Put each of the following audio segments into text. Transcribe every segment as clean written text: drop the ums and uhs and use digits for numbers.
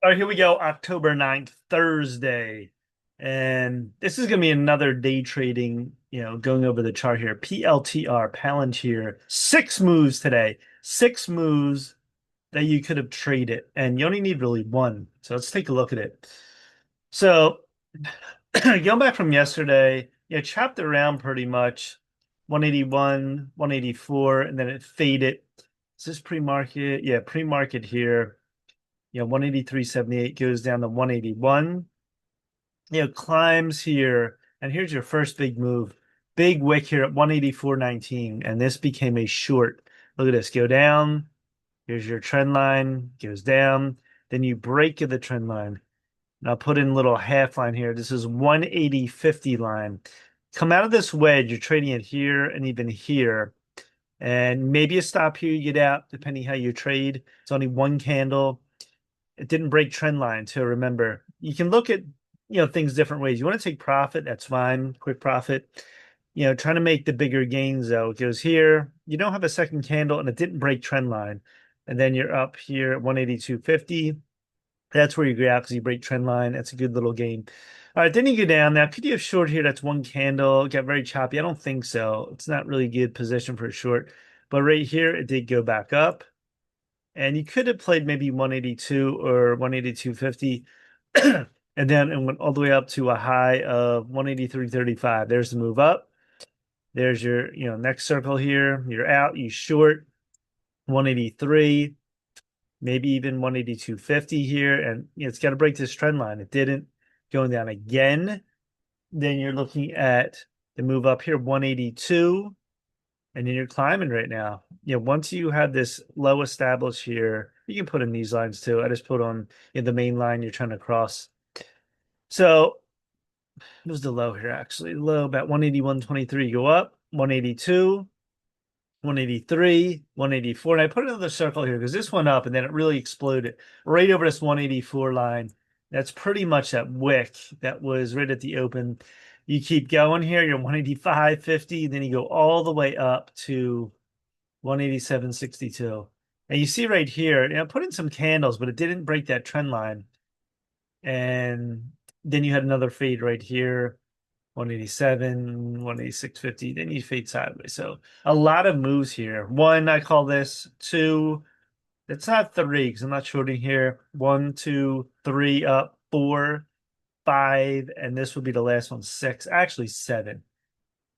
All right, here we go. October 9th, Thursday. And this is going to be another day trading, going over the chart here. PLTR, Palantir, 6 moves today. 6 moves that you could have traded. And you only need really one. So let's take a look at it. So going back from yesterday, yeah, chopped around pretty much 181, 184, and then it faded. Is this pre-market? Yeah, pre-market here. 183.78 goes down to 181. Climbs here, and here's your first big move. Big wick here at 184.19, and this became a short. Look at this, go down. Here's your trend line, goes down. Then you break the trend line. And I'll put in a little half line here. This is 180.50 line. Come out of this wedge, you're trading it here and even here. And maybe a stop here, you get out, depending how you trade. It's only one candle. It didn't break trend line. So remember, you can look at things different ways. You want to take profit, that's fine, quick profit. Trying to make the bigger gains though. It goes here, you don't have a second candle, and it didn't break trend line. And then you're up here at 182.50. That's where you grab because you break trend line. That's a good little gain. All right, then you go down. Now, could you have short here? That's one candle. It got very choppy. I don't think so. It's not really good position for a short. But right here, it did go back up. And you could have played maybe 182 or 182.50. And then it went all the way up to a high of 183.35. There's the move up. There's your, next circle here. You're out, you short 183, maybe even 182.50 here. And it's got to break this trend line. It didn't. Going down again. Then you're looking at the move up here, 182. And then you're climbing right now. Once you have this low established here, you can put in these lines too. I just put on the main line you're trying to cross. So it was the low here actually. Low about 181.23. Go up 182, 183, 184. And I put another circle here because this went up and then it really exploded right over this 184 line. That's pretty much that wick that was right at the open. You keep going here, you're 185.50, then you go all the way up to 187.62. And you see right here, put in some candles, but it didn't break that trend line. And then you had another fade right here, 187, 186.50. Then you fade sideways. So a lot of moves here. One, I call this. Two, it's not three because I'm not shorting here. 1, 2, 3 up, 4, 5, and this would be the last one, 6. Actually, 7.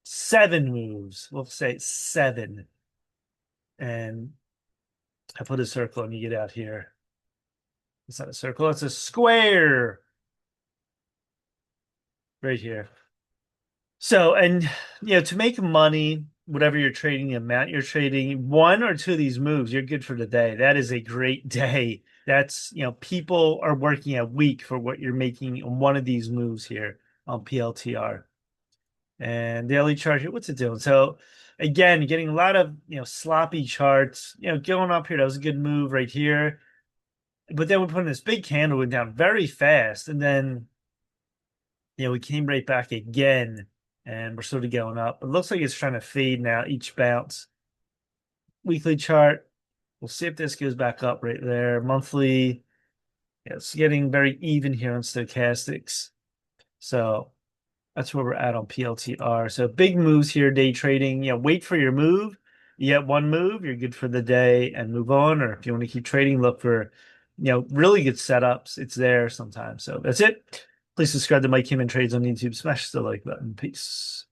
7 moves. We'll say 7. And I put a circle and you get out here. It's not a circle, it's a square right here. So, and to make money, whatever you're trading, the amount you're trading, one or two of these moves, you're good for the day. That is a great day. That's, people are working a week for what you're making on one of these moves here on PLTR. And daily chart here, what's it doing? So again, getting a lot of, sloppy charts, going up here. That was a good move right here. But then we're putting this big candle went down very fast. And then, we came right back again and we're sort of going up. It looks like it's trying to fade now each bounce. Weekly chart. We'll see if this goes back up right there. Monthly. Yeah, it's getting very even here on stochastics. So that's where we're at on PLTR. So big moves here, day trading. Wait for your move. You get one move, you're good for the day and move on. Or if you want to keep trading, look for, really good setups. It's there sometimes. So that's it. Please subscribe to Mike Kim and Trades on YouTube. Smash the like button. Peace.